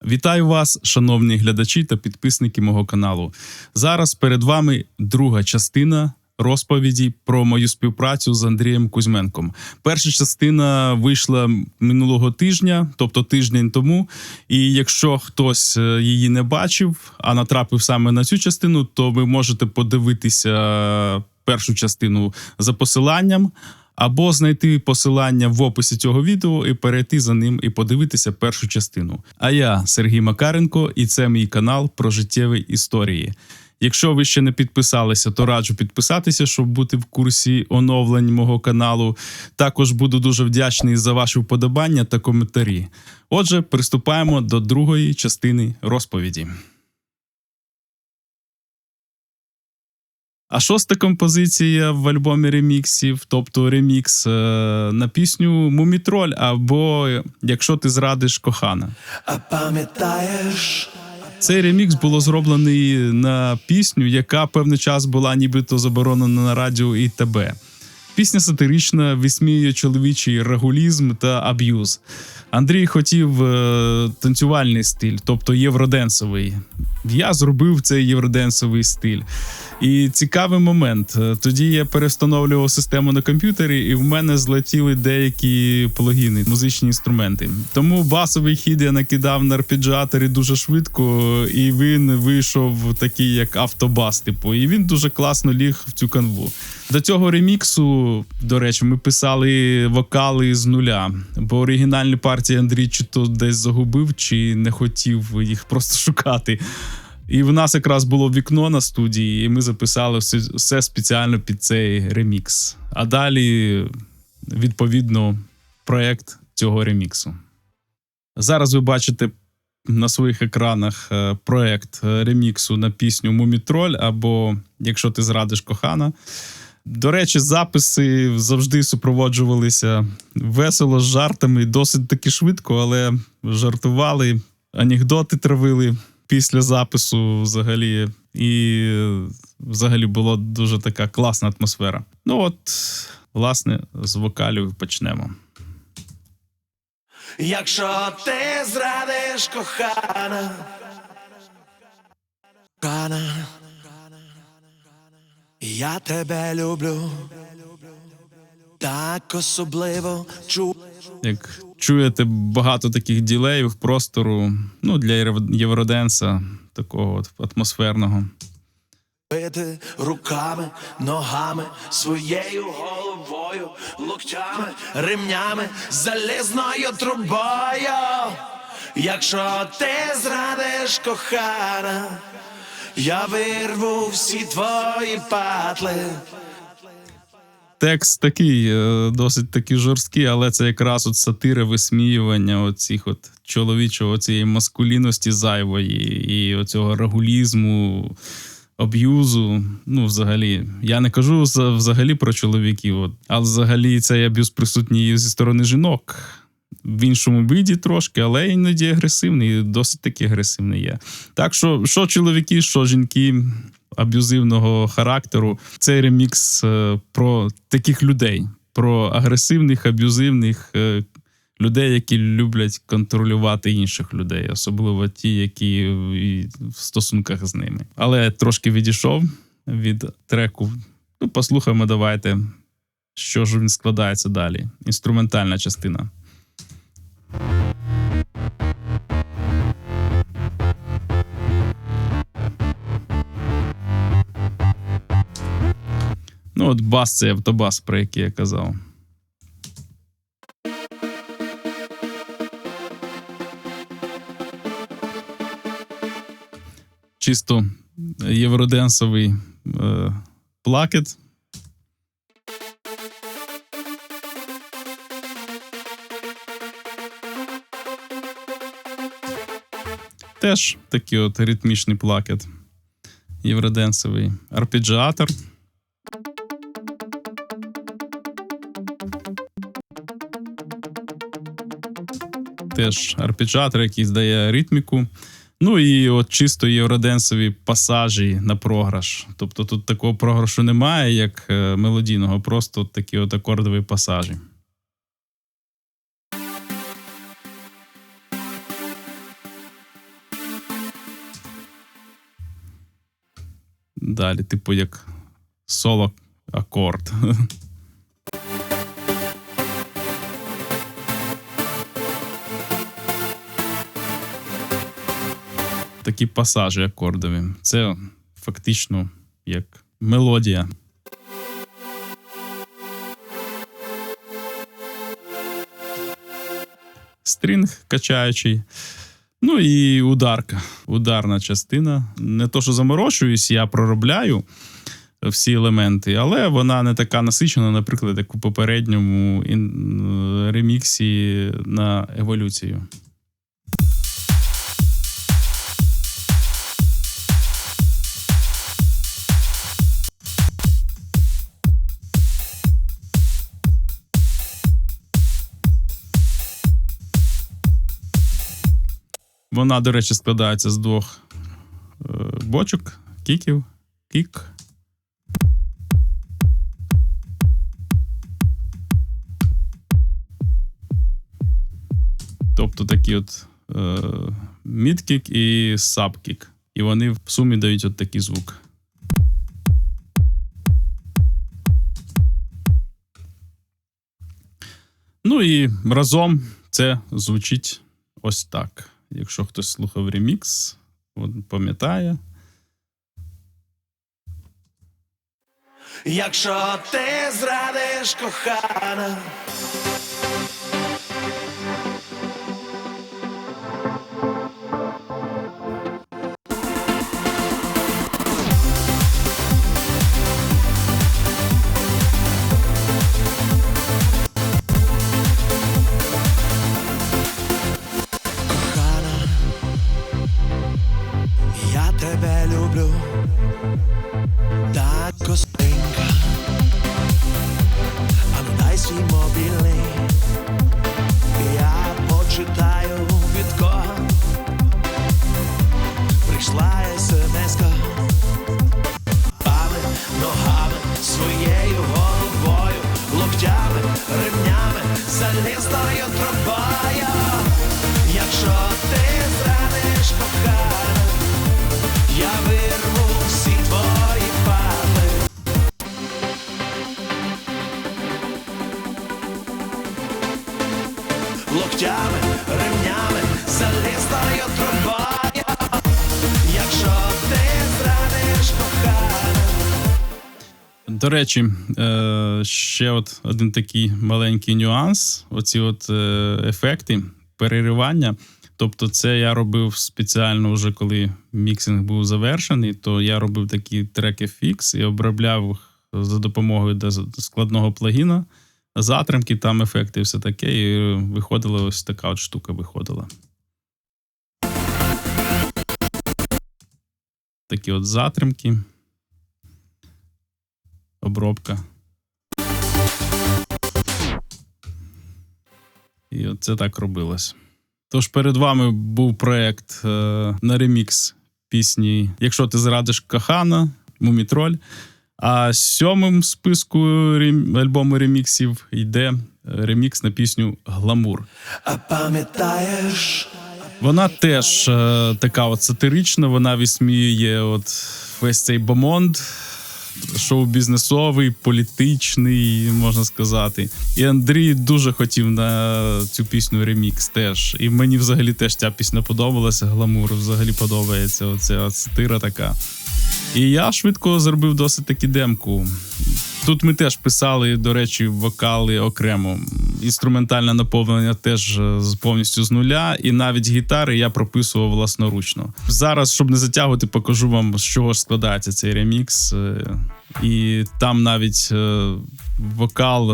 Вітаю вас, шановні глядачі та підписники мого каналу. Зараз перед вами друга частина розповіді про мою співпрацю з Андрієм Кузьменком. Перша частина вийшла минулого тижня, тобто тиждень тому. І якщо хтось її не бачив, а натрапив саме на цю частину, то ви можете подивитися першу частину за посиланням, або знайти посилання в описі цього відео і перейти за ним і подивитися першу частину. А я Сергій Макаренко, і це мій канал про життєві історії. Якщо ви ще не підписалися, то раджу підписатися, щоб бути в курсі оновлень мого каналу. Також буду дуже вдячний за ваші вподобання та коментарі. Отже, приступаємо до другої частини розповіді. А шоста композиція в альбомі реміксів, тобто ремікс на пісню «Мумітроль» або «Якщо ти зрадиш кохана». А пам'ятаєш? Цей ремікс було зроблений на пісню, яка певний час була нібито заборонена на радіо і ТБ. Пісня сатирична, висміює чоловічий рагулізм та аб'юз. Андрій хотів танцювальний стиль, тобто євроденсовий. Я зробив цей євроденсовий стиль. І цікавий момент. Тоді я перевстановлював систему на комп'ютері, і в мене злетіли деякі плагіни, музичні інструменти. Тому басовий хід я накидав на арпеджіаторі дуже швидко, і він вийшов такий, як автобас, типу. І він дуже класно ліг в цю канву. До цього реміксу, до речі, ми писали вокали з нуля, бо оригінальні партії Андрій чи то десь загубив, чи не хотів їх просто шукати. І в нас якраз було вікно на студії, і ми записали все спеціально під цей ремікс. А далі, відповідно, проєкт цього реміксу. Зараз ви бачите на своїх екранах проєкт реміксу на пісню «Мумітроль» або «Якщо ти зрадиш кохана». До речі, записи завжди супроводжувалися весело, з жартами, досить таки швидко, але жартували, анекдоти травили після запису взагалі. І взагалі була дуже така класна атмосфера. Ну от, власне, з вокалів почнемо. Якщо ти зрадиш кохана, кохана, я тебе люблю, так особливо Як чуєте, багато таких ділеїв простору, ну, для євроденса, такого от атмосферного. бити руками, ногами, своєю головою, локтями, ремнями, залізною трубою. Якщо ти зрадиш кохана, я вирву всі твої патли. Текст такий, досить таки жорсткий, але це якраз от сатира, висміювання оцих от чоловічого, цієї маскулінності зайвої і оцього рагулізму, аб'юзу. Ну, взагалі, я не кажу взагалі про чоловіків, але взагалі цей аб'юз присутній зі сторони жінок. В іншому виді трошки, але іноді агресивний, досить таки агресивний є. Так що чоловіки, що жінки аб'юзивного характеру, цей ремікс про таких людей, про агресивних, аб'юзивних людей, які люблять контролювати інших людей, особливо ті, які в стосунках з ними. Але трошки відійшов від треку. Ну, послухаємо, давайте, що ж він складається далі. Інструментальна частина. Ну, от бас – це автобас, про який я казав. Чисто євроденсовий плакет. Теж такий от ритмічний плакет. Євроденсовий арпеджіатор. Теж арпеджіатор, який здає ритміку. Ну і от чисто євроденсові пасажі на програш. Тобто тут такого програшу немає, як мелодійного, просто от такі от акордові пасажі. Далі, типу, як соло-акорд. Такі пасажі акордові. Це фактично як мелодія. Стрінг качаючий. Ну і ударка. Ударна частина. Не то, що заморочуюсь, я проробляю всі елементи, але вона не така насичена, наприклад, як у попередньому реміксі на еволюцію. Вона, до речі, складається з двох бочок, кіків, кік. Тобто такі от мідкік і сабкік. І вони в сумі дають от такий звук. Ну і разом це звучить ось так. Якщо хтось слухав ремікс, пам'ятає. Якщо ти зрадиш, кохана, я тебе люблю, так косенька. А ну дай свій мобільний, я почитаю від кого прийшла смс-ка. Пами, ногами, своєю головою, локтями, ремнями, залізною трубою. Якщо ти зрадиш, кохана, я вирву всі твої пали. Локтями, ремнями, залізною трубою. Якщо ти зрадиш, кохана. До речі, ще от один такий маленький нюанс. Оці от ефекти, переривання. Тобто це я робив спеціально вже, коли міксинг був завершений, то я робив такі треки фікс і обробляв за допомогою складного плагіна, затримки, там ефекти і все таке, і виходила ось така от штука виходила. Такі от затримки, обробка. І от це так робилось. Тож перед вами був проєкт на ремікс пісні «Якщо ти зрадиш, кохана», «Мумітроль». А сьомим в списку альбому реміксів йде ремікс на пісню «Гламур». А пам'ятаєш? Вона теж така от сатирична, вона висміює от весь цей бомонд, шоу-бізнесовий, політичний, можна сказати. І Андрій дуже хотів на цю пісню ремікс теж. І мені взагалі теж ця пісня подобалася, «Гламур», взагалі подобається оця сатира така. І я швидко зробив досить таки демку. Тут ми теж писали, до речі, вокали окремо. Інструментальне наповнення теж повністю з нуля, і навіть гітари я прописував власноручно. Зараз, щоб не затягувати, покажу вам, з чого ж складається цей ремікс. І там навіть вокал,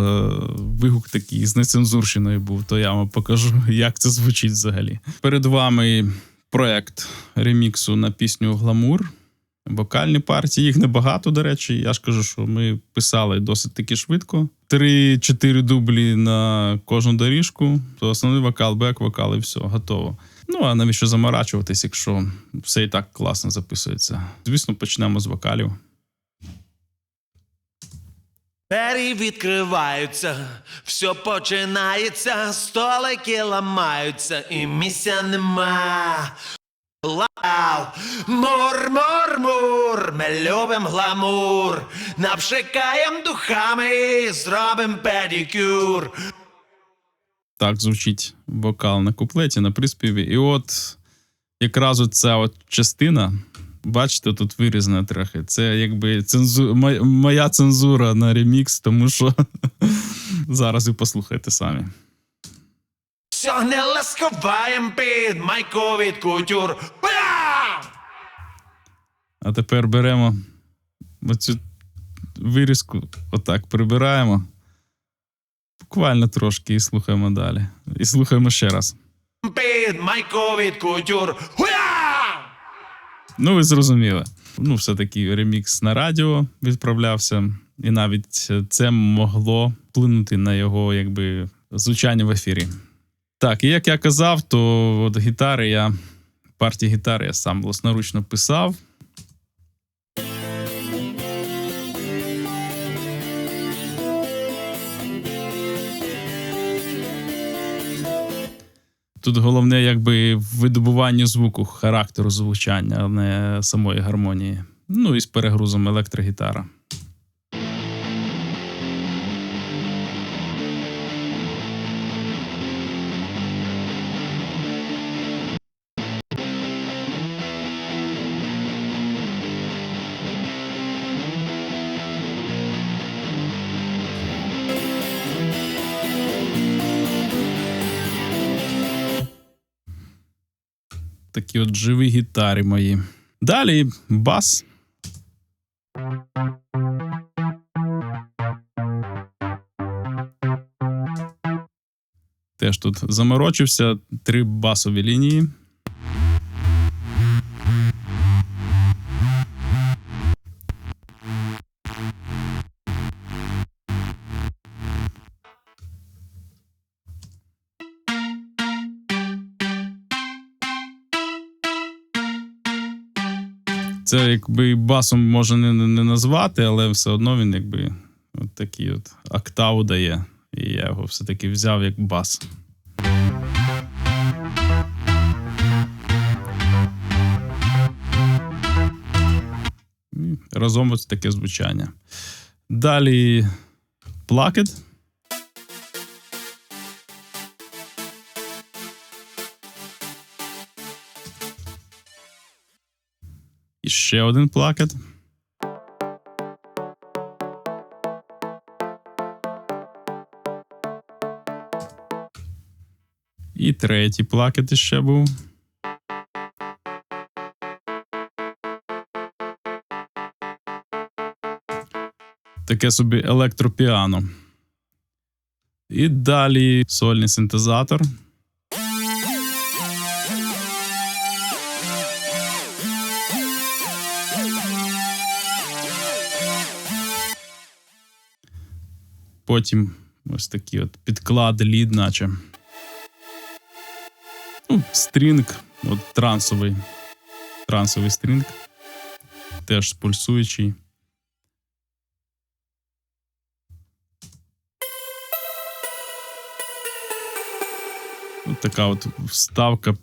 вигук такий з нецензурщиною був, то я вам покажу, як це звучить взагалі. Перед вами проект реміксу на пісню «Гламур». Вокальні партії, їх небагато, до речі. Я ж кажу, що ми писали досить таки швидко. 3-4 дублі на кожну доріжку. То основний вокал, бек-вокал і все, готово. Ну, а навіщо заморачуватись, якщо все і так класно записується? Звісно, почнемо з вокалів. Двері відкриваються, все починається, столики ламаються і місця нема. Лав, мур, мур, мур, ми любим гламур, напшикаєм духами і зробим педикюр. Так звучить вокал на куплеті, на приспіві. І от якраз оця от частина, бачите, тут вирізана трохи. Це якби моя цензура на ремікс, тому що зараз і послухайте самі. Сьогодні ласкуваєм під майку від кутюр. Бля! А тепер беремо оцю вирізку, отак прибираємо. Буквально трошки і слухаємо далі. І слухаємо ще раз. Під майку від кутюр. Хуя! Ну, ви зрозуміли. Ну, все-таки ремікс на радіо відправлявся. І навіть це могло вплинути на його, якби, звучання в ефірі. Так, і як я казав, то от партії гітари я сам власноручно писав. Тут головне, якби, в видобуванні звуку, характеру звучання, а не самої гармонії. Ну і з перегрузом електрогітара. Такі от живі гітари мої. Далі бас. Теж тут заморочився. 3 басові лінії. Це якби басом можна не назвати, але все одно він якби от такий от октаву дає. І я його все-таки взяв як бас. І разом ось таке звучання. Далі плакет. І ще один плакет. І третій плакет іще був. Таке собі електропіано. І далі сольний синтезатор. Потім ось такий от підклад, лід, наче. Ну, стрінг, от трансовий стрінг. Теж пульсуючий. От така от вставка,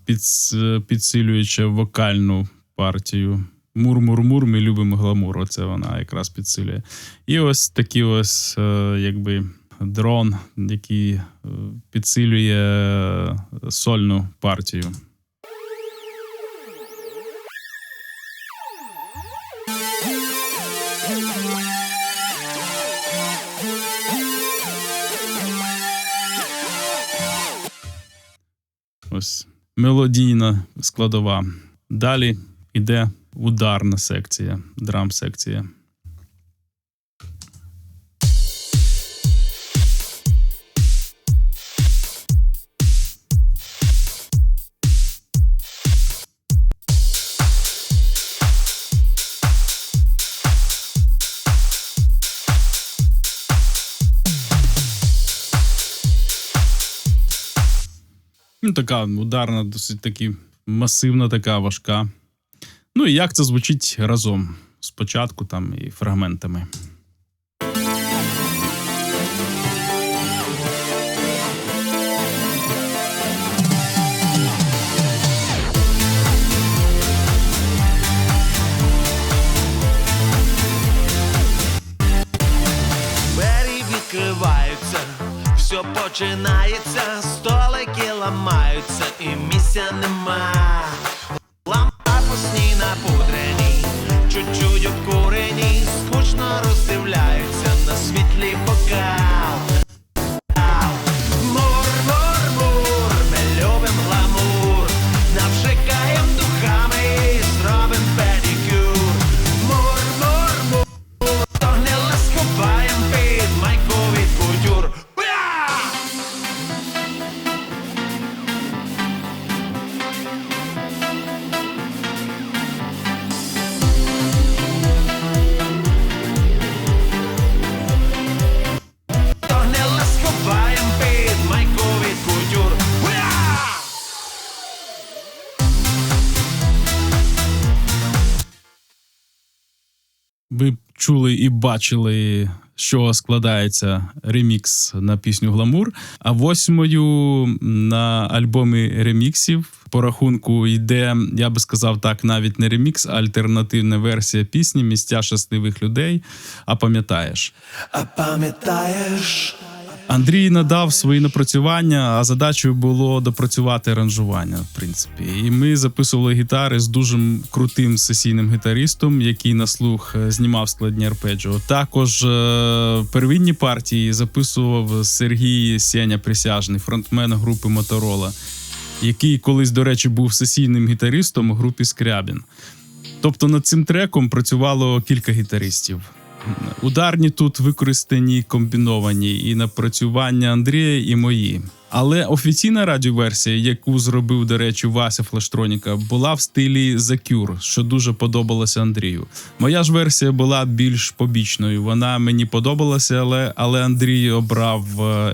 підсилююча вокальну партію. Мур-мур-мур, ми любимо гламур. Оце вона якраз підсилює. І ось такий ось, якби, дрон, який підсилює сольну партію. Ось мелодійна складова. Далі йде ударна секція, драм-секція. Ну, така ударна, досить таки масивна, така важка. Ну і як це звучить разом? Спочатку там і фрагментами. починається, столики ламаються і місця нема. Лампа посні напудрені, чуть-чуть обкурені, скучно роздивляються на світлі бокал. Мур, мур, мур, ми любим гламур, навшикаєм духами і зробим педикюр. Мур, мур, мур, то не ласкуваєм під майку від кутюр. Уя! То не ласкуваєм під майку від кутюр. Уя! Ви чули і бачили, з чого складається ремікс на пісню «Гламур». А восьмою на альбомі реміксів по рахунку йде, я би сказав так, навіть не ремікс, а альтернативна версія пісні «Місця щасливих людей». А пам'ятаєш? А пам'ятаєш? Андрій надав свої напрацювання, а задачею було допрацювати аранжування, в принципі. І ми записували гітари з дуже крутим сесійним гітаристом, який на слух знімав складні арпеджіо. Також первинні партії записував Сергій Сеня Присяжний, фронтмен групи «Моторола», який колись, до речі, був сесійним гітаристом у групі «Скрябін». Тобто над цим треком працювало кілька гітаристів. Ударні тут використані, комбіновані, і напрацювання Андрія, і мої. Але офіційна радіоверсія, яку зробив, до речі, Вася Флештроніка, була в стилі The Cure, що дуже подобалося Андрію. Моя ж версія була більш побічною. Вона мені подобалася, але Андрій обрав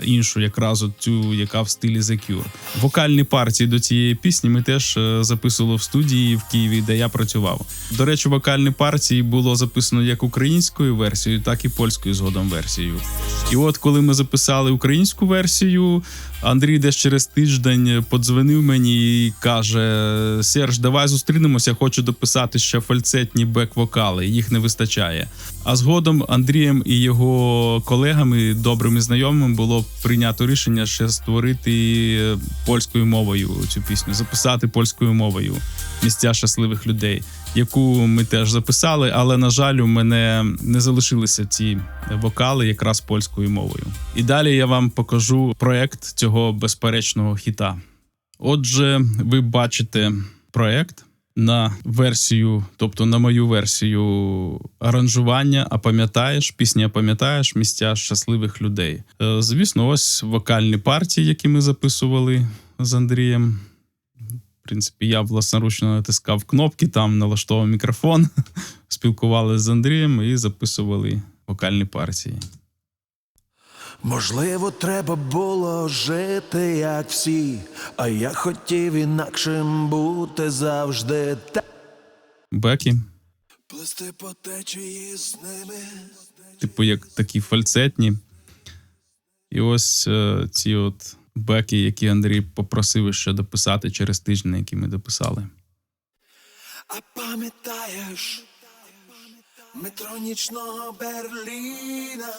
іншу, якраз цю, яка в стилі The Cure. Вокальні партії до цієї пісні ми теж записували в студії в Києві, де я працював. До речі, вокальні партії було записано як українською версією, так і польською згодом версією. І от коли ми записали українську версію, Андрій десь через тиждень подзвонив мені і каже: «Серж, давай зустрінемося, я хочу дописати ще фальцетні бек-вокали, їх не вистачає». А згодом Андрієм і його колегами, добрими знайомими, було прийнято рішення ще створити польською мовою цю пісню, записати польською мовою «Місця щасливих людей», яку ми теж записали, але, на жаль, у мене не залишилися ці вокали якраз польською мовою. І далі я вам покажу проект цього безперечного хіта. Отже, ви бачите проект на версію, тобто на мою версію аранжування «А пам'ятаєш?», пісня «А пам'ятаєш?», «Місця щасливих людей». Звісно, ось вокальні партії, які ми записували з Андрієм. В принципі, я власноручно натискав кнопки, там налаштовував мікрофон, спілкувалися з Андрієм і записували вокальні партії. Можливо, треба було жити, як всі, а я хотів інакшим бути завжди. Беки, Плисти по течії з ними. типу як такі фальцетні. І ось ці от беки, які Андрій попросив ще дописати через тиждень, які ми дописали. А пам'ятаєш метро нічного Берліна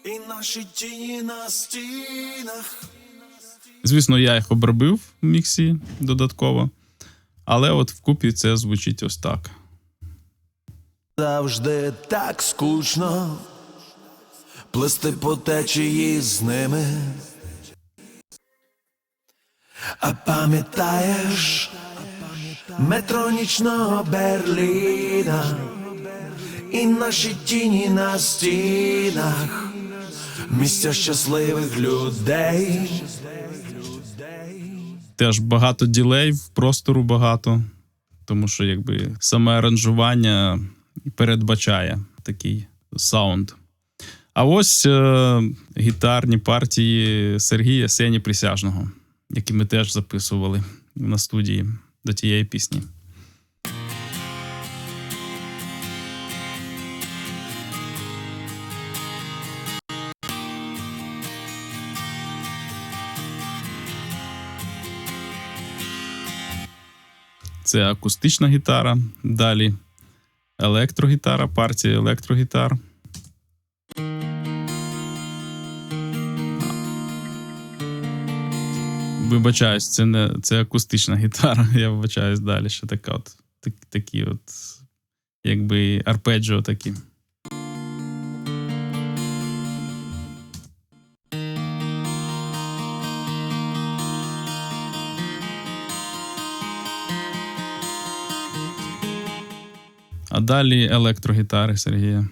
і наші тіні на стінах? Звісно, я їх обробив в міксі додатково, але от вкупі це звучить ось так. Завжди так скучно плисти по течії з ними. А пам'ятаєш метро нічного Берліна і наші тіні на стінах, місця щасливих людей. Теж багато ділеїв, простору багато, тому що якби саме аранжування передбачає такий саунд. А ось гітарні партії Сергія Сені Присяжного, які ми теж записували на студії до тієї пісні. Це акустична гітара, далі електрогітара, партія електрогітар. Вибачаюсь, це акустична гітара. Я вибачаюсь далі. Ще такі якби арпеджіо такі. А далі електрогітари Сергія.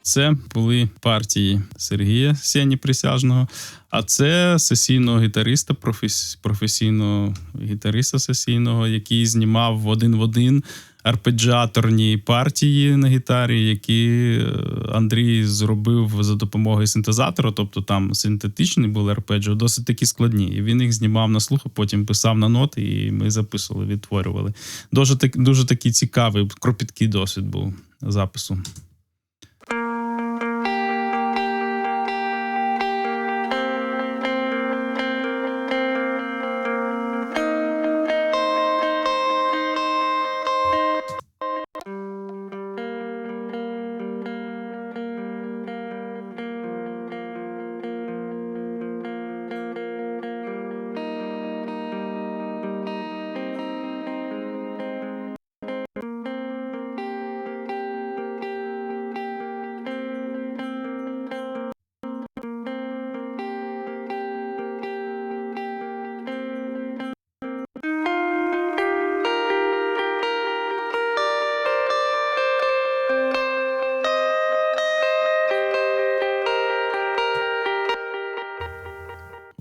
Це були партії Сергія Сені Присяжного, а це сесійного гітариста, професійного гітариста сесійного, який знімав один в один арпеджіаторні партії на гітарі, які Андрій зробив за допомогою синтезатора, тобто там синтетичні були арпеджіо, досить такі складні. І він їх знімав на слух, а потім писав на ноти, і ми записували, відтворювали. Дуже такий цікавий, кропіткий досвід був запису.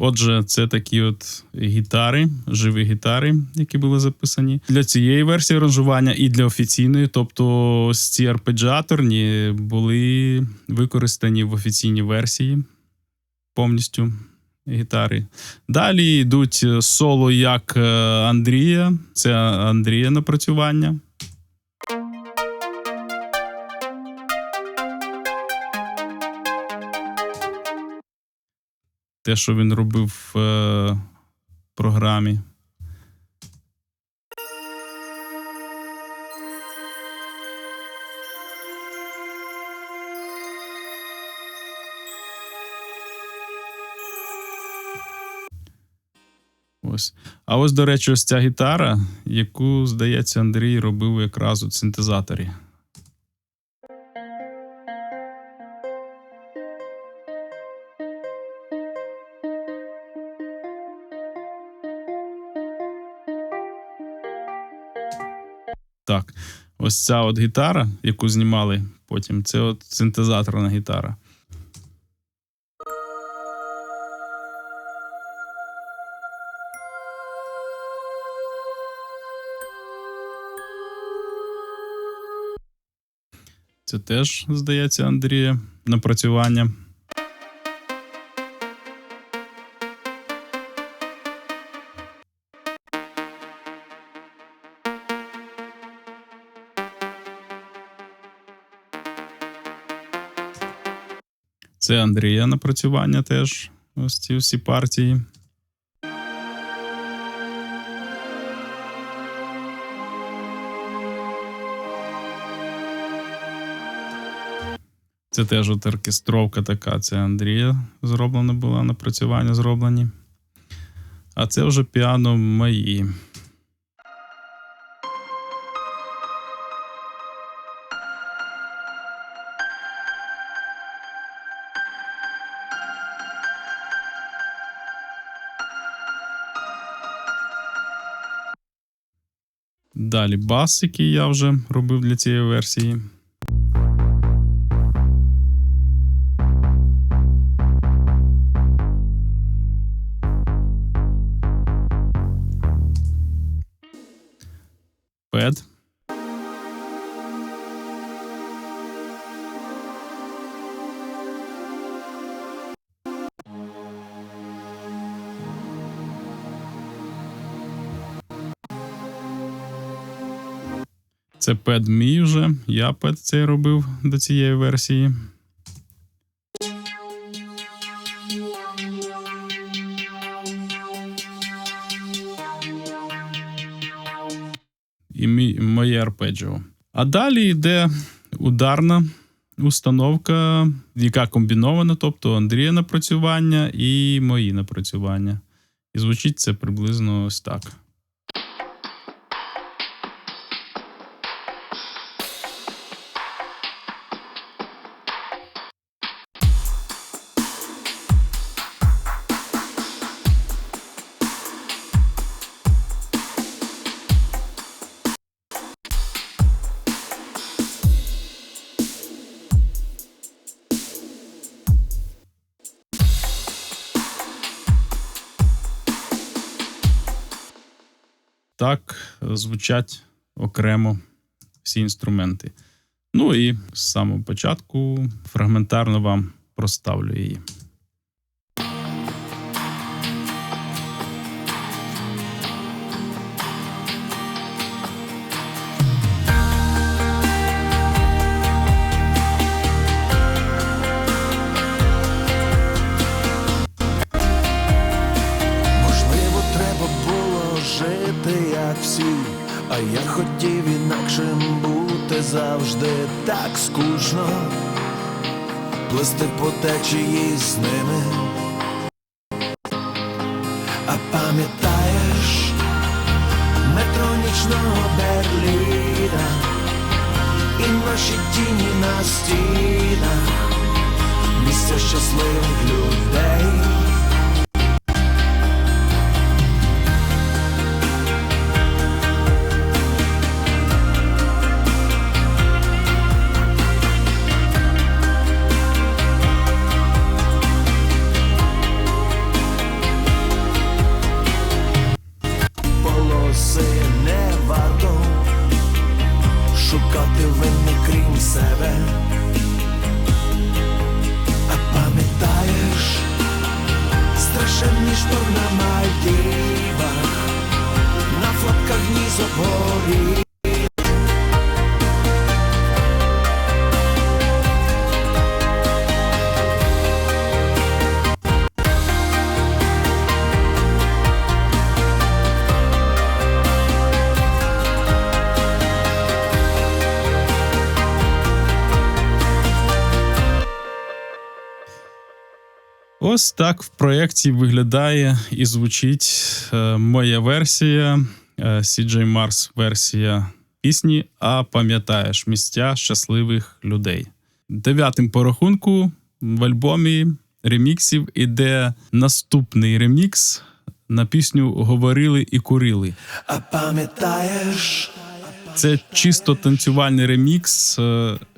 Отже, це такі гітари, живі гітари, які були записані для цієї версії аранжування і для офіційної. Тобто ці арпеджіаторні були використані в офіційній версії повністю гітари. Далі йдуть соло як Андрія, це Андрія напрацювання. Те, що він робив в програмі. Ось. А ось, до речі, ось ця гітара, яку, здається, Андрій робив якраз у синтезаторі. Так, ось ця гітара, яку знімали потім, це синтезаторна гітара. Це теж, здається, Андрія напрацювання. Це Андрія напрацювання теж, ось ці всі партії. Це теж оркестровка така, це Андрія зроблена була, напрацювання зроблені. А це вже піано мої. Далі бас, який я вже робив для цієї версії. Пед. Це пед мій вже. Я пед цей робив до цієї версії. І моє арпеджіо. А далі йде ударна установка, яка комбінована, тобто Андрія напрацювання і мої напрацювання. І звучить це приблизно ось так. Так звучать окремо всі інструменти. Ну і з самого початку фрагментарно вам проставлю її. Можливо, треба було жити, як всі, а я хотів інакшим бути завжди так скучно, плисти по течії з ними. А пам'ятаєш метро нічного Берліна і наші тіні на стінах, місця щасливих людей. Полоси не варто шукати винних крім себе. А пам'ятаєш страшенний шторм на Мальдівах, на флотках ніс обгорів. Ось так в проєкті виглядає і звучить моя версія, CJ Mars версія пісні «А пам'ятаєш» місця щасливих людей. 9-м по рахунку в альбомі реміксів іде наступний ремікс на пісню «Говорили і курили». А пам'ятаєш? Це чисто танцювальний ремікс.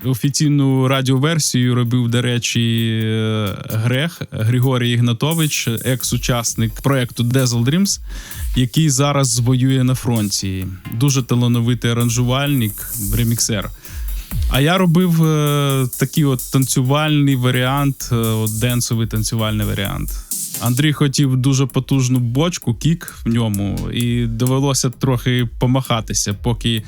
Офіційну радіоверсію робив, до речі, Григорій Ігнатович, екс-учасник проєкту Dazzle Dreams, який зараз воює на фронті. Дуже талановитий аранжувальник, реміксер. А я робив такий от танцювальний варіант, денсовий танцювальний варіант. Андрій хотів дуже потужну бочку, кік в ньому, і довелося трохи помахатися, поки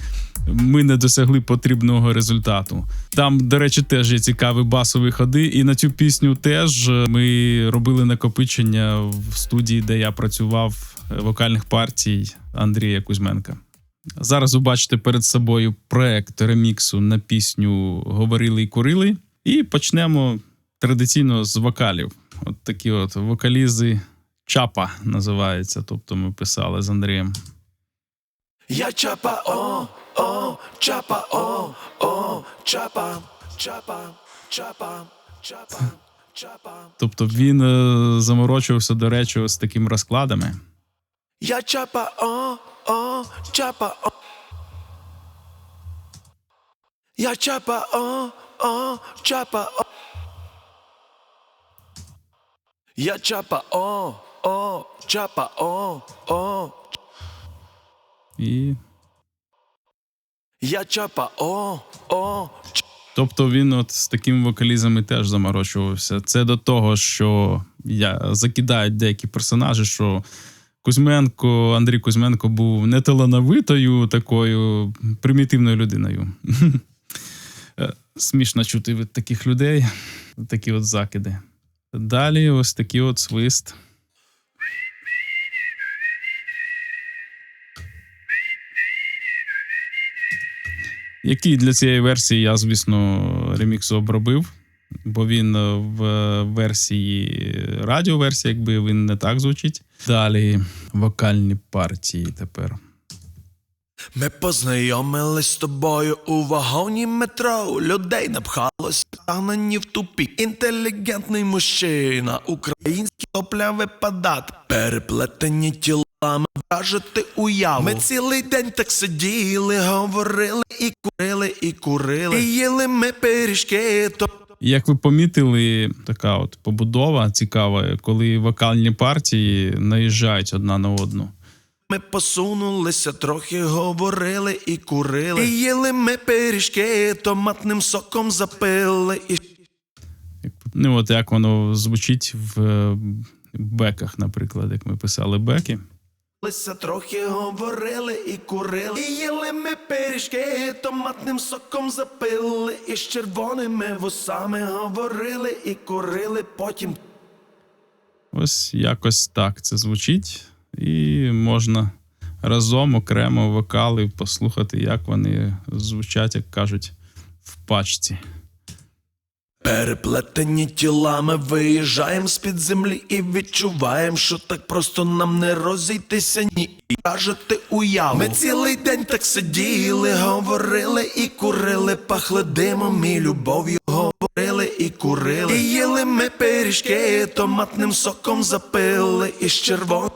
ми не досягли потрібного результату. Там, до речі, теж є цікаві басові ходи, і на цю пісню теж ми робили накопичення в студії, де я працював, вокальних партій Андрія Кузьменка. Зараз ви бачите перед собою проект реміксу на пісню «Говорили і курили», і почнемо традиційно з вокалів. От такі от вокалізи Чапа називаються, тобто ми писали з Андрієм. Я Чапа, Чапа, Чапа, Чапа, Чапа, Чапа, Чапа. Тобто він заморочувався, до речі, ось такими розкладами. Я Чапа, Чапа, Я Чапа, Чапа, Я Чапа, Чапа, І... Я Чапа, Тобто він от з такими вокалізами теж заморочувався. Це до того, що закидають деякі персонажі, що Андрій Кузьменко був неталановитою, такою примітивною людиною. Смішно чути від таких людей такі от закиди. Далі ось такий от свист. Який для цієї версії я, звісно, ремікс обробив, бо він в версії, радіоверсії, якби він не так звучить. Далі вокальні партії тепер. Ми познайомились з тобою у вагоні метро. Людей напхалось, загнані в тупік. Інтелігентний мужчина, український топля випадати. Переплетені тілами, вражити уяву. Ми цілий день так сиділи, говорили і курили, і курили. І їли ми пиріжки, то... Як ви помітили, така от побудова цікава, коли вокальні партії наїжджають одна на одну. Ми посунулися, трохи говорили і курили. І їли ми пиріжки, томатним соком запили. І... Ну от як воно звучить в беках, наприклад, як ми писали беки. Трохи говорили і курили. І їли ми пиріжки, томатним соком запили. І з червоними вусами говорили і курили потім. Ось якось так це звучить. І можна разом окремо вокали послухати, як вони звучать, як кажуть, в пачці. Переплетені тілами виїжджаємо з-під землі і відчуваємо, що так просто нам не розійтися, ні. І кажете уяву. Ми цілий день так сиділи, говорили і курили, пахли димом і любов'ю, говорили і курили. І їли ми пиріжки, томатним соком запили і з червоним.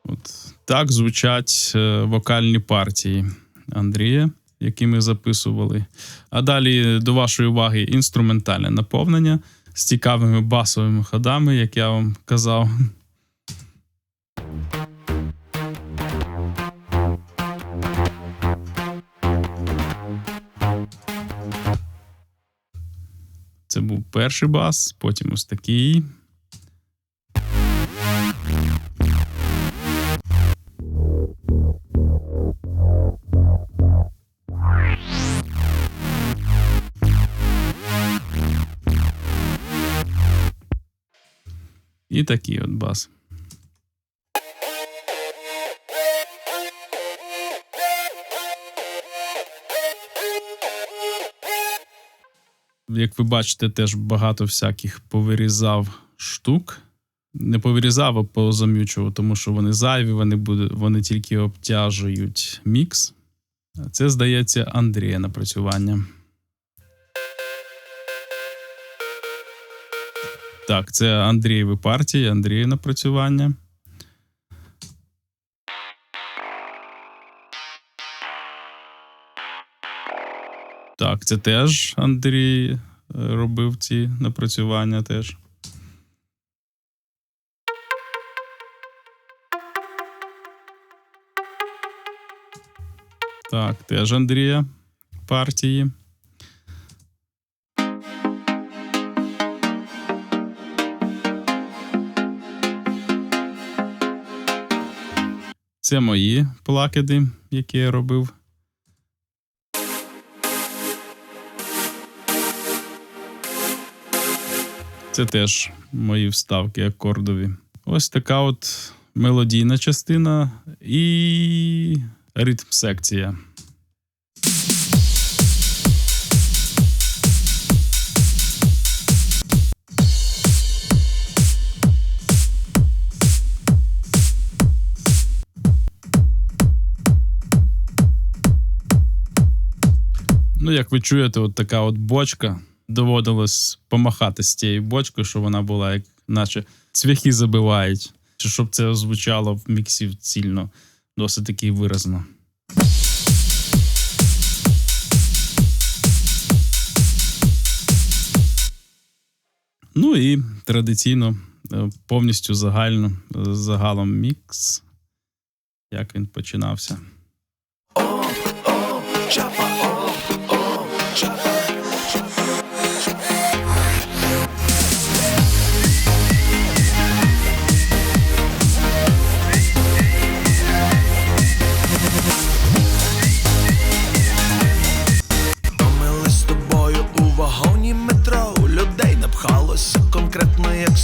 От так звучать вокальні партії Андрія, які ми записували. А далі до вашої уваги інструментальне наповнення з цікавими басовими ходами, як я вам казав. Це був перший бас, потім ось такий. І такий от бас. Як ви бачите, теж багато всяких повирізав штук. Не повирізав, а позам'ючував, тому що вони зайві, вони тільки обтяжують мікс. Це, здається, Андрія напрацювання. Так, це Андрієві партії, Андріє напрацювання. Так, це теж Андрій робив ці напрацювання теж. Так, теж Андрія партії. Це мої плакиди, які я робив. Це теж мої вставки акордові. Ось така от мелодійна частина і ритм-секція. Ну, як ви чуєте, от така от бочка. Доводилось помахати з цією бочкою, щоб вона була, як наче цвяхи забивають. Чи щоб це звучало в міксі цільно, досить таки виразно. Ну і традиційно, повністю загалом мікс, як він починався.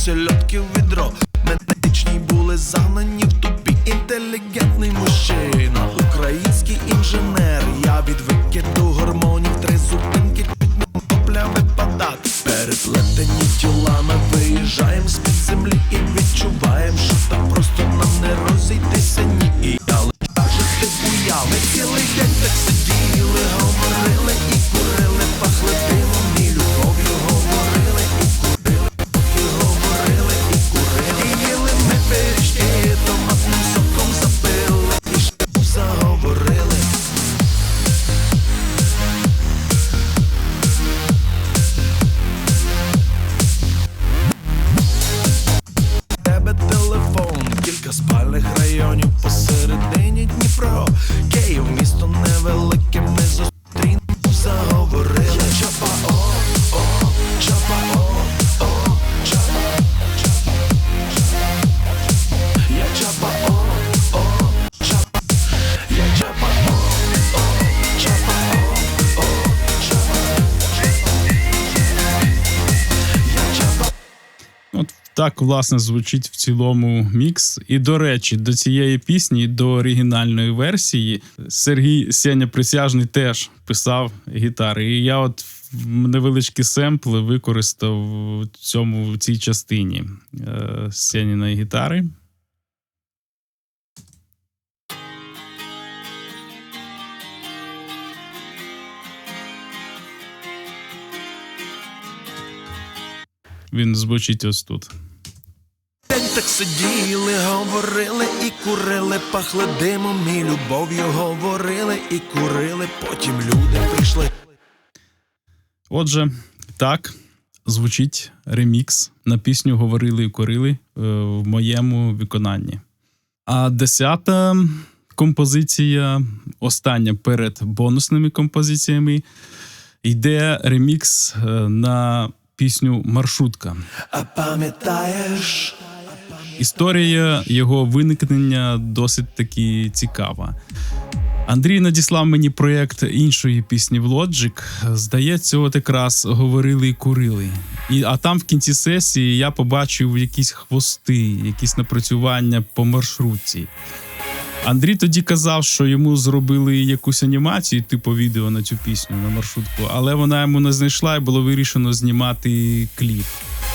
сельодки в відро. Медичні були загнані в тупі. Інтелігентний мужчина, український інженер. Я від викиду гормонів 3 зупинки, копля випадати. Переплетені тілами виїжджаєм з-під землі і відчуваєм, що так просто нам не розійтися ні. І я лише жити уяви. Цілий день так сиділи, говорили і курили, пахли димом і любов'ю. Говорили і курили, і говорили і курили. І їли ми пиріжки, томатним соком запили, і ще заговорили. Тебе телефон, кілька спальних районів посередині Дніпро. Київ, місто невелике, ми зустрінемо, заговорили. Я чапа, чапа, чапа. Я чапа, чапа. Я чапа, чапа, чапа. Я чапа. От так, власне, звучить в цілому мікс. І, до речі, до цієї пісні, до оригінальної версії, Сергій Сеня Присяжний теж писав гітари. І я от невеличкі семпли використав в цій частині Сеніної гітари. Він звучить ось тут. День так сиділи, говорили і курили, пахли димом і любов'ю. Говорили і курили, потім люди прийшли. Отже, так звучить ремікс на пісню «Говорили і курили» в моєму виконанні. А 10-та композиція, остання перед бонусними композиціями, йде ремікс на пісню «Маршрутка». А пам'ятаєш? Історія його виникнення досить таки цікава. Андрій надіслав мені проєкт іншої пісні в Logic. Здається, от якраз «Говорили і курили». А там в кінці сесії я побачив якісь хвости, якісь напрацювання по маршрутці. Андрій тоді казав, що йому зробили якусь анімацію, типу відео на цю пісню, на маршрутку, але вона йому не знайшла і було вирішено знімати кліп.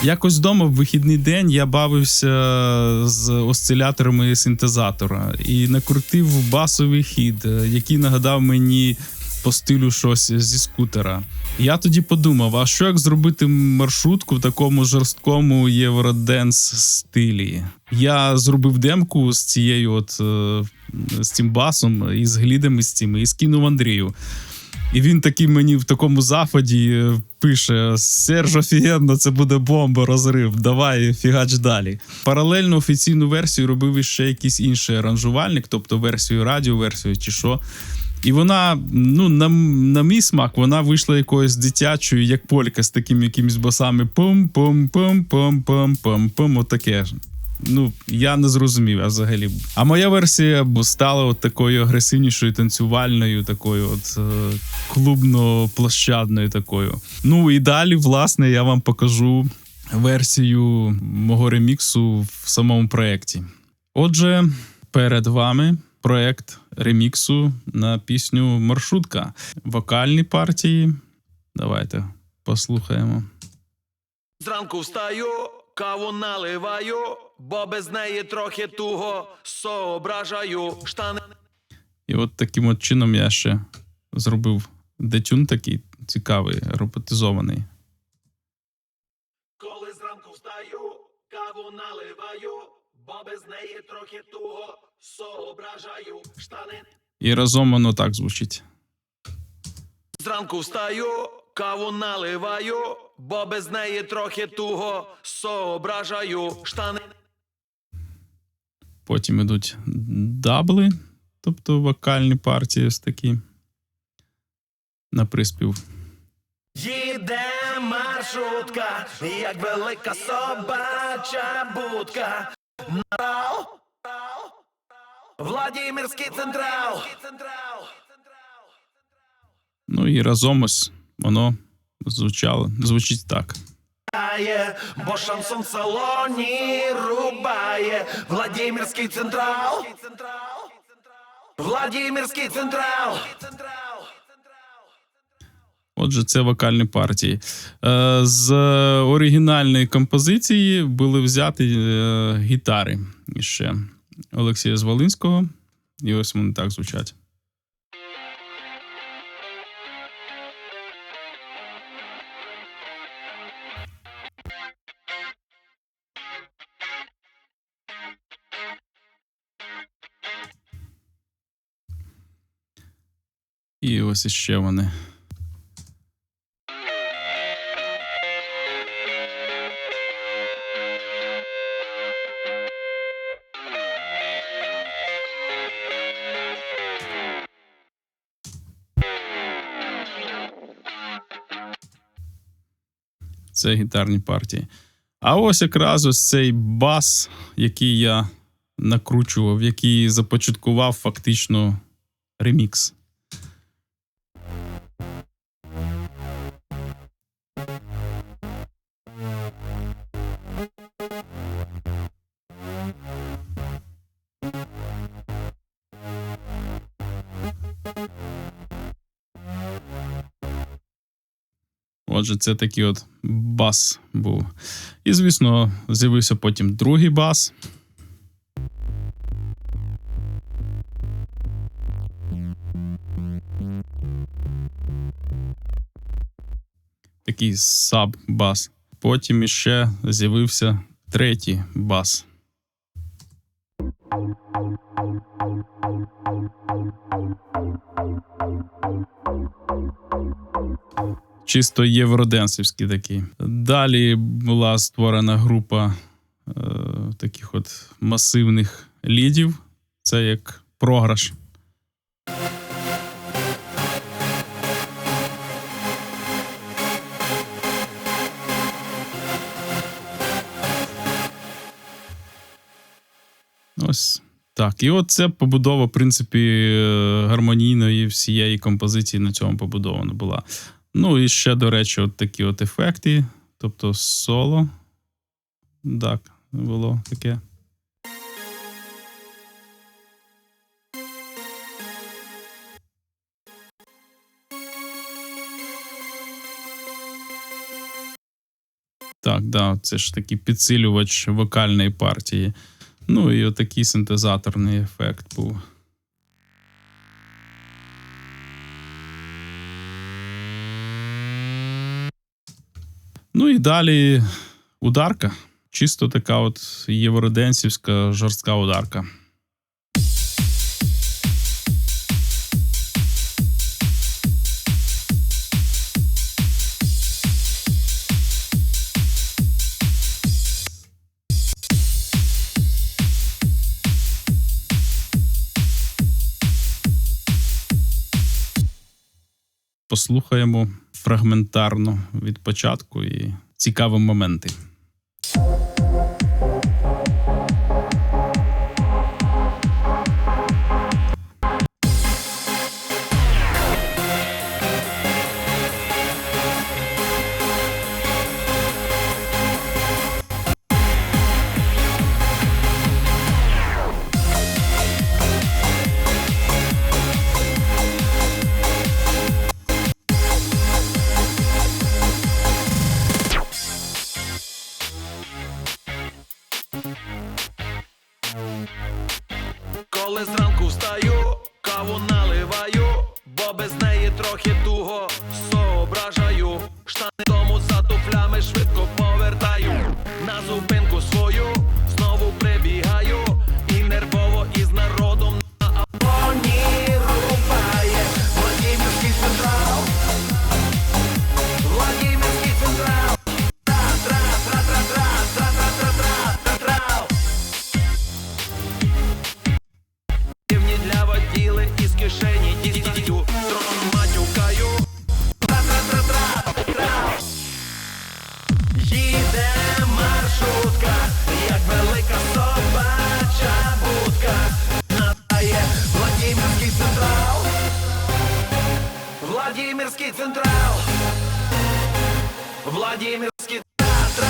Якось вдома в вихідний день я бавився з осциляторами синтезатора і накрутив басовий хід, який нагадав мені по стилю щось зі скутера. Я тоді подумав, а що як зробити маршрутку в такому жорсткому євроденс стилі? Я зробив демку з з цим басом і з глідами з цими і скинув Андрію. І він такий мені в такому заході пише: «Серж, офігенно, це буде бомба, розрив, давай фігач далі». Паралельно офіційну версію робив іще якийсь інший аранжувальник, тобто версію радіо, версію чи що. І вона, на мій смак, вона вийшла якоюсь дитячою, як полька, з такими якимись басами пум-пум-пум-пум-пум-пум-пум, отаке. Я не зрозумів взагалі. А моя версія стала от такою агресивнішою, танцювальною, такою от клубно-площадною такою. І далі, власне, я вам покажу версію мого реміксу в самому проєкті. Отже, перед вами проєкт реміксу на пісню «Маршрутка». Вокальні партії. Давайте послухаємо. Зранку встаю, каву наливаю, бо без неї трохи туго соображаю. Штани. І от таким от чином я ще зробив детюн такий цікавий, роботизований. Коли зранку встаю, каву наливаю, бо без неї трохи туго соображаю. Штани. І разом воно так звучить. Зранку встаю, каву наливаю, бо без неї трохи туго соображаю. Штани. Потім ідуть дабли, тобто вокальні партії ось такі на приспів. Їде маршрутка, як велика собача будка. Набрав Владимирський централ. І разом ось воно звучить так. грає, бо шансон в салоні рубає. Владимирський Централ. Владимирський Централ. Отже, це вокальні партії. З оригінальної композиції були взяті гітари ще Олексія Зволинського. І ось вони так звучать. І ось іще вони. Це гітарні партії. А ось якраз ось цей бас, який я накручував, який започаткував фактично ремікс. Отже, це такий от бас був. І, звісно, з'явився потім другий бас. Такий саб-бас. Потім іще з'явився третій бас. Чисто євроденсівський такий. Далі була створена група таких от масивних лідів. Це як програш. Ось так. І от це побудова, в принципі, гармонійної всієї композиції на цьому побудована була. Ну і ще, до речі, от такі от ефекти, тобто соло. Так, було таке. Так, да, це ж такий підсилювач вокальної партії. Ну і отакий синтезаторний ефект був. Ну і далі ударка. Чисто така от євроденсівська жорстка ударка. Послухаємо фрагментарно від початку і цікаві моменти. Коли зранку встаю, каву наливаю, бо без неї трохи туго соображаю. Штани тому за туфлями швидко повертаю. На зупинку свою знову прибігаю. І нервово із народом на абоні рубає. Владимирський Централ. Владимирський Централ. Тра-тра-тра-тра-тра-тра-тра-тра-тра-тра. Дивні для воділи із кишені дістаю. Трохи матюкаю. Тра-тра-тра-тра-тра. Їде маршрутка, як велика собача будка. Надає Владимирський Централ. Владимирський Централ. Владимирський Централ.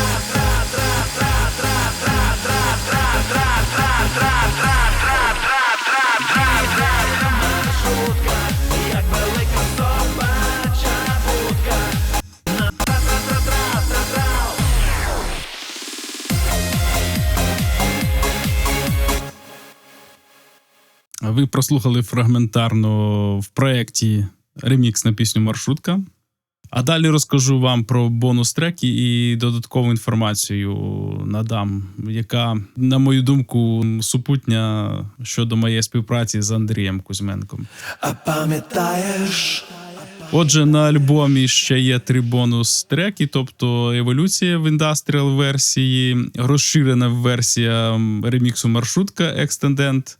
Ви прослухали фрагментарно в проєкті ремікс на пісню «Маршрутка». А далі розкажу вам про бонус-треки і додаткову інформацію надам, яка, на мою думку, супутня щодо моєї співпраці з Андрієм Кузьменком. А пам'ятаєш? Отже, на альбомі ще є 3 бонус-треки, тобто «Еволюція» в індастріал-версії, розширена версія реміксу «Маршрутка» Extended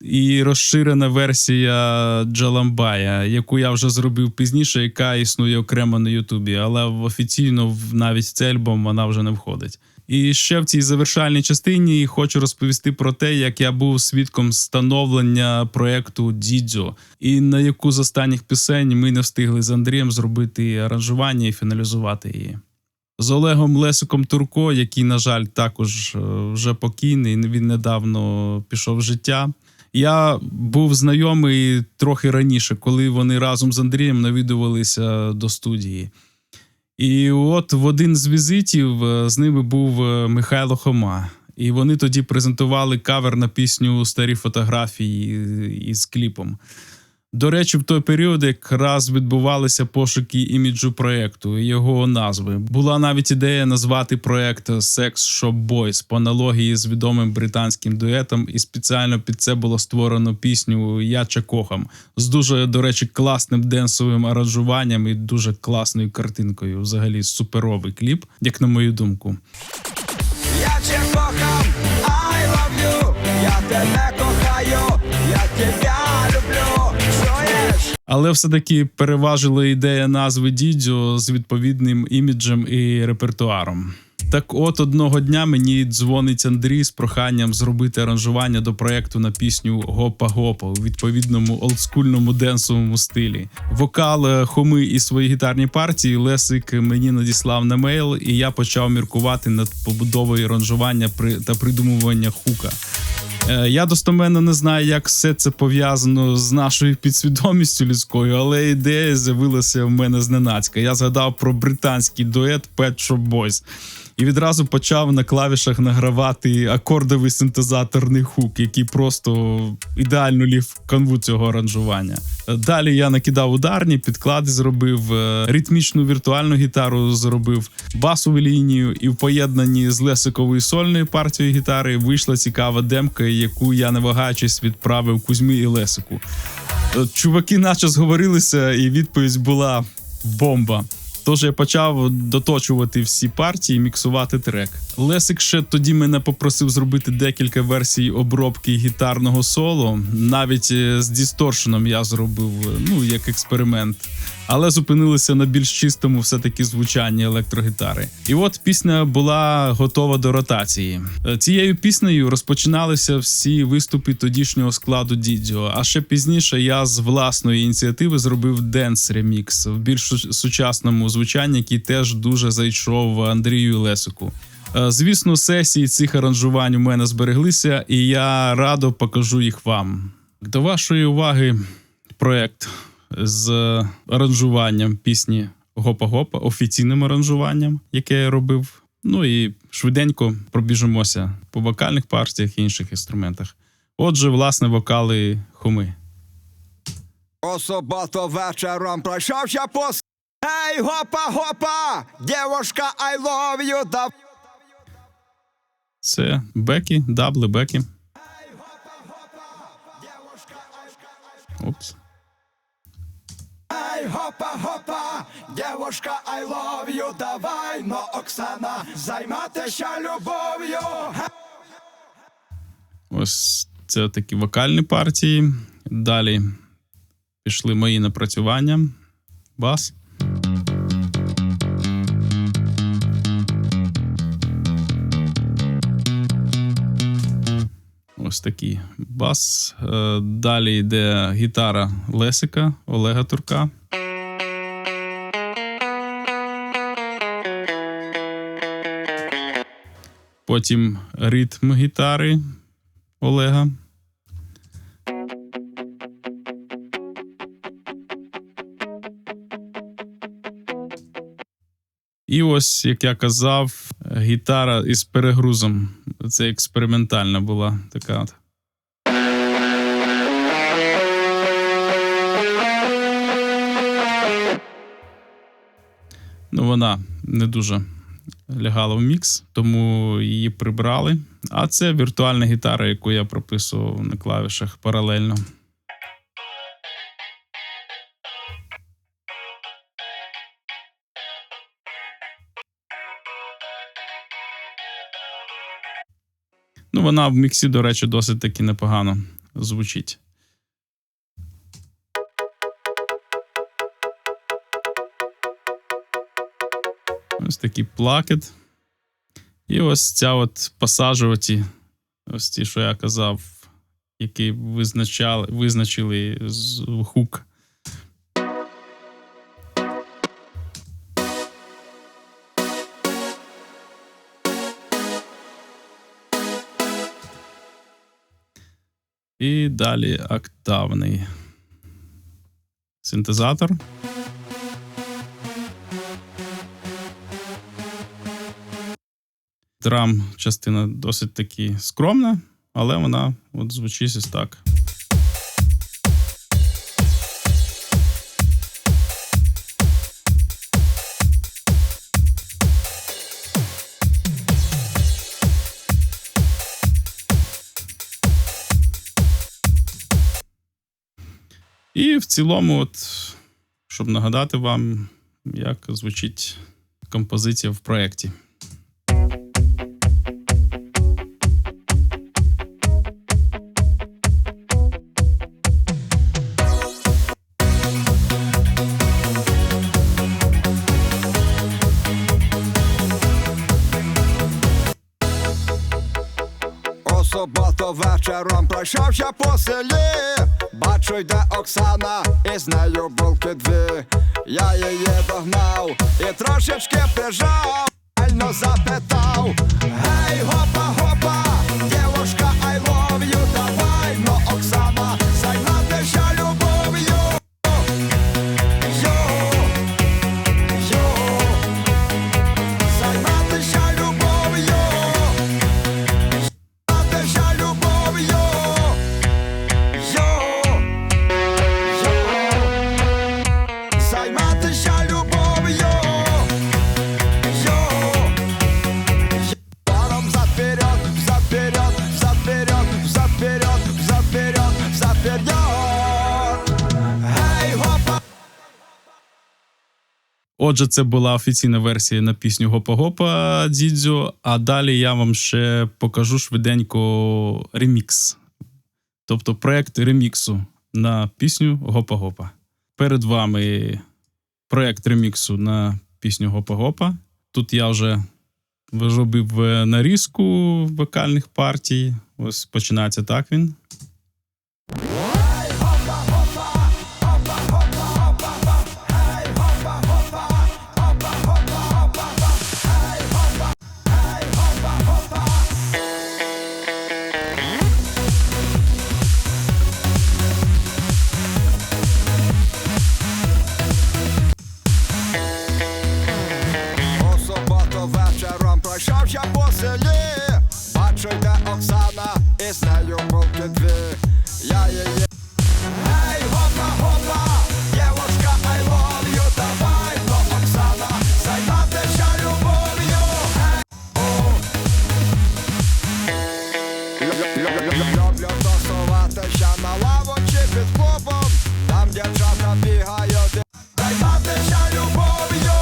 і розширена версія «Джаламбая», яку я вже зробив пізніше, яка існує окремо на Ютубі, але офіційно навіть в цей альбом вона вже не входить. І ще в цій завершальній частині хочу розповісти про те, як я був свідком становлення проєкту «Дідзьо», і на яку з останніх пісень ми не встигли з Андрієм зробити аранжування і фіналізувати її. З Олегом Лесиком Турко, який, на жаль, також вже покійний, він недавно пішов в життя. Я був знайомий трохи раніше, коли вони разом з Андрієм навідувалися до студії. І от в один з візитів з ними був Михайло Хома. І вони тоді презентували кавер на пісню «Старі фотографії» із кліпом. До речі, в той період якраз відбувалися пошуки іміджу проєкту і його назви. Була навіть ідея назвати проєкт «Sex Shop Boys» по аналогії з відомим британським дуетом, і спеціально під це було створено пісню «Я Ча Кохам» з дуже, до речі, класним денсовим аранжуванням і дуже класною картинкою. Взагалі суперовий кліп, як на мою думку. Я тебе кохам, I love you, я тебе кохаю, я тебе люблю, чуєш? Але все-таки переважила ідея назви «Дідзьо» з відповідним іміджем і репертуаром. Так от одного дня мені дзвонить Андрій з проханням зробити аранжування до проєкту на пісню «Гопа-гопа» у відповідному олдскульному денсовому стилі. Вокал Хоми і свої гітарні партії Лесик мені надіслав на мейл, і я почав міркувати над побудовою аранжування та придумування хука. Я достеменно не знаю, як все це пов'язано з нашою підсвідомістю людською, але ідея з'явилася в мене зненацька. Я згадав про британський дует Pet Shop Boys і відразу почав на клавішах награвати акордовий синтезаторний хук, який просто ідеально ліг в канву цього аранжування. Далі я накидав ударні, підклади зробив, ритмічну віртуальну гітару зробив, басову лінію, і в поєднанні з Лесиковою сольною партією гітари вийшла цікава демка, яку я, не вагаючись, відправив Кузьмі і Лесику. Чуваки наче зговорилися, і відповідь була бомба. Тож я почав доточувати всі партії, міксувати трек. Лесик ще тоді мене попросив зробити декілька версій обробки гітарного соло. Навіть з дісторшеном я зробив, як експеримент. Але зупинилися на більш чистому все-таки звучанні електрогітари. І от пісня була готова до ротації. Цією піснею розпочиналися всі виступи тодішнього складу «Дідзьо», а ще пізніше я з власної ініціативи зробив денс-ремікс в більш сучасному звучанні, який теж дуже зайшов Андрію і Лесику. Звісно, сесії цих аранжувань у мене збереглися, і я радо покажу їх вам. До вашої уваги проєкт з аранжуванням пісні «Гопа-гопа», офіційним аранжуванням, яке я робив. І швиденько пробіжимося по вокальних партіях і інших інструментах. Отже, власне, вокали Хоми. У суботу вечором пройшовся по Ей, гопа-гопа, дівушка, I love you, да. Це беки, дабли, беки. Опс. Ей, гопа-гопа, дівушка, I love you, давай, но, Оксана, займатися любов'ю. Ось це такі вокальні партії. Далі пішли мої напрацювання. Бас. Ось такий бас. Далі йде гітара Лесика, Олега Турка. Потім ритм гітари Олега. І ось, як я казав, гітара із перегрузом. Це експериментальна була така от. Ну, вона не дуже лягала в мікс, тому її прибрали. А це віртуальна гітара, яку я прописував на клавішах паралельно. Ну, вона в міксі, до речі, досить таки непогано звучить. Ось такий плакет. І ось ця от пасажуваті, ось ті, що я казав, які визначили хук. І далі октавний синтезатор. Драм частина досить таки скромна, але вона от звучить ось так. І в цілому, от, щоб нагадати вам, як звучить композиція в проєкті. У суботу вечором пройшовся по селі, бачу, йде Оксана, і з нею булки дві. Я її догнав і трошечки прижав, ально запитав: гей, гопа, гопа, дівушка, I love you, давай, но Оксана, займатися любов'ю. Займатися любов'ю. Займатися любов'ю. Займатися любов'ю. Паром взад вперед, взад вперед, взад вперед, взад вперед, взад вперед, взад вперед. Гей, гопа. Отже, це була офіційна версія на пісню Гопа-Гопа Дідзьо, а далі я вам ще покажу швиденько ремікс. Тобто проєкт реміксу на пісню Гопа-Гопа. Перед вами проєкт реміксу на пісню Гопа-Гопа. Тут я вже зробив нарізку вокальних партій. Ось починається так він. У суботу вечором пройшовся по селі, бачу, йде Оксана, і з нею булки дві. Я її... Гей, гопа, гопа, дівушка, I love you, давай, но Оксана, займатися любов'ю. Люблю тусуватися на лавочці під клубом, там дівчата бігають. Займатися любов'ю.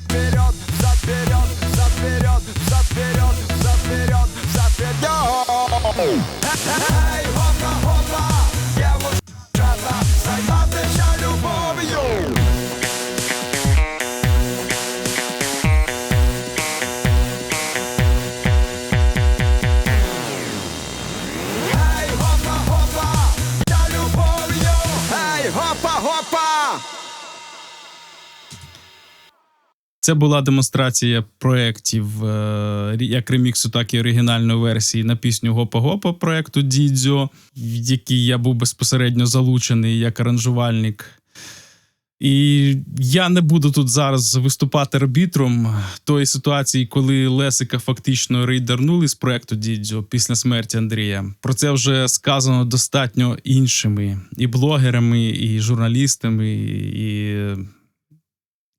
Вперед, взад вперед, взад вперед, взад вперед, взад вперед, взад вперед. Эй, гопа, гопа, дівчата, займатися любов'ю. Ей, гопа, гопа, я любов'ю. Ей, гопа, гопа. Це була демонстрація проєктів як реміксу, так і оригінальної версії на пісню Гопа-Гопа проєкту Дідзьо, в який я був безпосередньо залучений як аранжувальник. І я не буду тут зараз виступати арбітром тої ситуації, коли Лесика фактично рейдернули з проекту Дідзьо після смерті Андрія. Про це вже сказано достатньо іншими і блогерами, і журналістами, і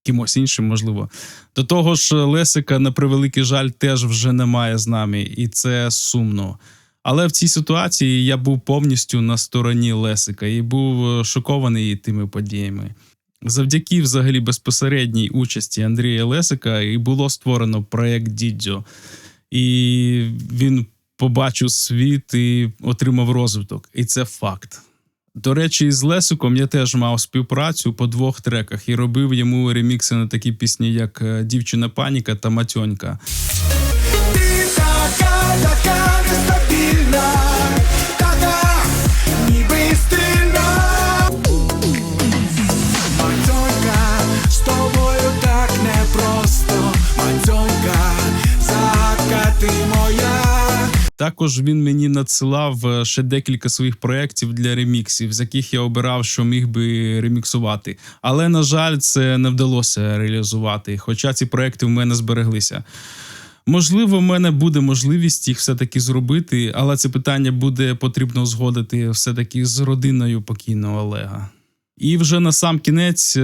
кимось іншим, можливо. До того ж, Лесика, на превеликий жаль, теж вже немає з нами, і це сумно. Але в цій ситуації я був повністю на стороні Лесика і був шокований тими подіями. Завдяки взагалі безпосередній участі Андрія Лесика і було створено проєкт Дідзьо. І він побачив світ і отримав розвиток. І це факт. До речі, з Лесиком я теж мав співпрацю по 2 треках і робив йому ремікси на такі пісні, як «Дівчина паніка» та «Матьонька». Ти така нестабільна, така ніби стильна. Матьонька, з тобою так непросто. Матьонька, загадка ти моя. Також він мені надсилав ще декілька своїх проєктів для реміксів, з яких я обирав, що міг би реміксувати. Але, на жаль, це не вдалося реалізувати, хоча ці проєкти в мене збереглися. Можливо, в мене буде можливість їх все-таки зробити, але це питання буде потрібно узгодити все-таки з родиною покійного Олега. І вже на сам кінець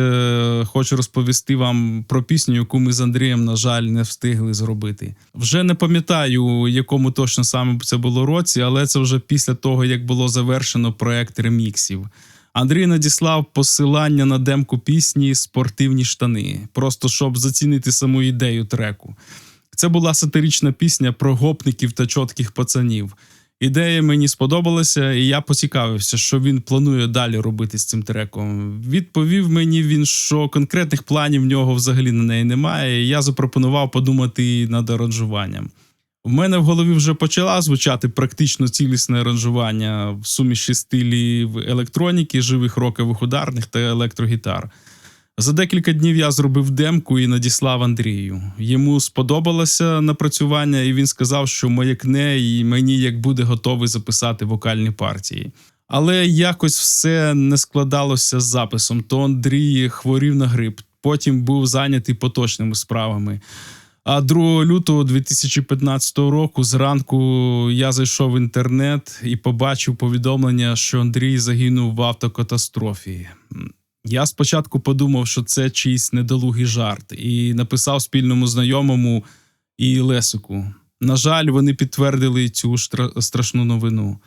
хочу розповісти вам про пісню, яку ми з Андрієм, на жаль, не встигли зробити. Вже не пам'ятаю, якому точно саме це було році, але це вже після того, як було завершено проект реміксів. Андрій надіслав посилання на демку пісні «Спортивні штани», просто щоб зацінити саму ідею треку. Це була сатирична пісня про гопників та чотких пацанів. Ідея мені сподобалася, і я поцікавився, що він планує далі робити з цим треком. Відповів мені він, що конкретних планів в нього взагалі на неї немає, і я запропонував подумати над аранжуванням. В мене в голові вже почала звучати практично цілісне аранжування в суміші стилів електроніки, живих рокових ударних та електрогітар. За декілька днів я зробив демку і надіслав Андрію. Йому сподобалося напрацювання, і він сказав, що маякне і мені як буде готовий записати вокальні партії. Але якось все не складалося з записом. То Андрій хворів на грип, потім був зайнятий поточними справами. А 2 лютого 2015 року зранку я зайшов в інтернет і побачив повідомлення, що Андрій загинув в автокатастрофі. Я спочатку подумав, що це чийсь недолугий жарт, і написав спільному знайомому і Лесику. На жаль, вони підтвердили цю страшну новину.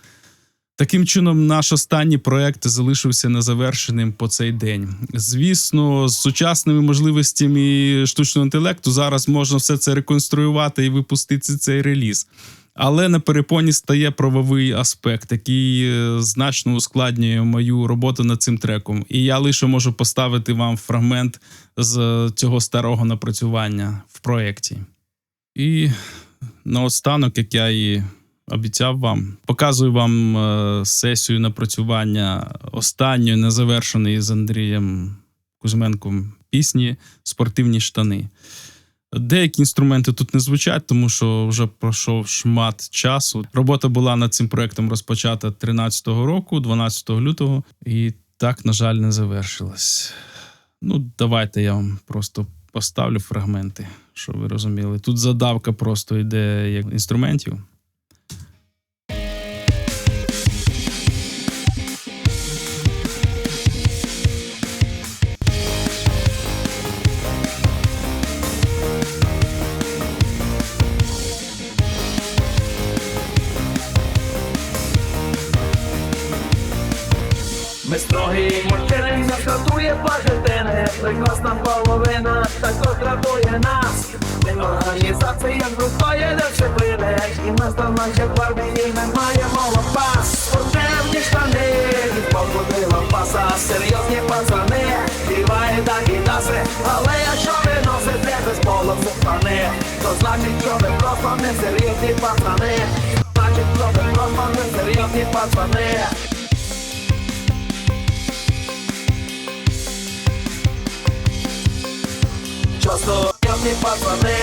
Таким чином, наш останній проєкт залишився незавершеним по цей день. Звісно, з сучасними можливостями штучного інтелекту зараз можна все це реконструювати і випустити цей реліз. Але на перепоні стає правовий аспект, який значно ускладнює мою роботу над цим треком. І я лише можу поставити вам фрагмент з цього старого напрацювання в проєкті. І наостанок, як я і обіцяв вам, показую вам сесію напрацювання останньої незавершеної з Андрієм Кузьменком пісні «Спортивні штани». Деякі інструменти тут не звучать, тому що вже пройшов шмат часу. Робота була над цим проєктом розпочата 2013 року, 12 лютого, і так, на жаль, не завершилась. Давайте я вам просто поставлю фрагменти, щоб ви розуміли. Тут задавка просто йде як інструментів. Ми строгі мужчини, нас дратує пажитини. Прекрасна половина також дратує нас. Ми організація групає дисципліни. І ми становчі в армії, ми маємо лопас. Спортивні штани, від побуди лампаса. Серйозні пацани, співають так і даси. Але якщо ви носите без полосу штани, то значить, що ви просто не серйозні пацани. Значить, що ви просто не серйозні пацани. Просто серйозні пацани.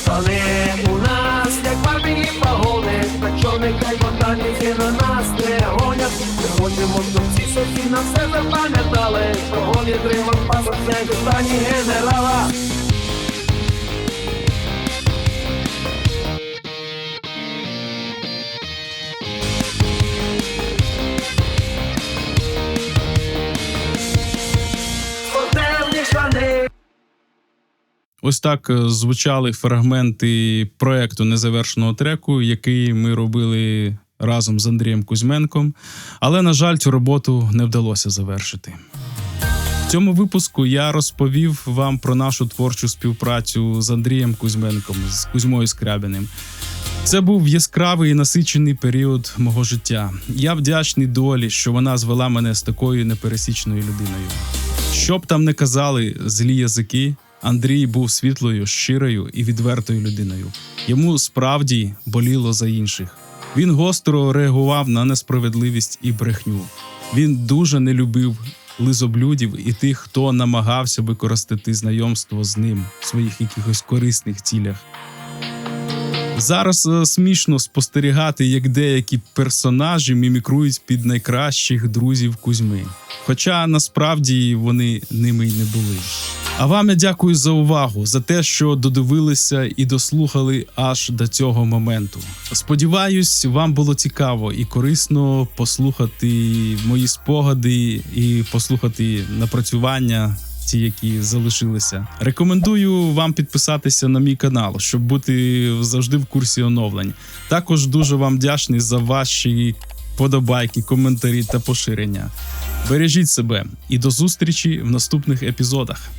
Штани у нас, як барбіні погоди, що нехай ботаніки на нас не гонять. Ми хочемо, щоб ці софі на все запам'ятали, що гоні тримав пасок, це останні генерала. Спортивні штани. Ось так звучали фрагменти проекту незавершеного треку, який ми робили разом з Андрієм Кузьменком. Але, на жаль, цю роботу не вдалося завершити. В цьому випуску я розповів вам про нашу творчу співпрацю з Андрієм Кузьменком, з Кузьмою Скрябіним. Це був яскравий і насичений період мого життя. Я вдячний долі, що вона звела мене з такою непересічною людиною. Що б там не казали злі язики, Андрій був світлою, щирою і відвертою людиною. Йому справді боліло за інших. Він гостро реагував на несправедливість і брехню. Він дуже не любив лизоблюдів і тих, хто намагався використати знайомство з ним в своїх якихось корисних цілях. Зараз смішно спостерігати, як деякі персонажі мімікрують під найкращих друзів Кузьми. Хоча насправді вони ними й не були. А вам я дякую за увагу, за те, що додивилися і дослухали аж до цього моменту. Сподіваюсь, вам було цікаво і корисно послухати мої спогади і послухати напрацювання, ті, які залишилися. Рекомендую вам підписатися на мій канал, щоб бути завжди в курсі оновлень. Також дуже вам вдячний за ваші подобайки, коментарі та поширення. Бережіть себе і до зустрічі в наступних епізодах.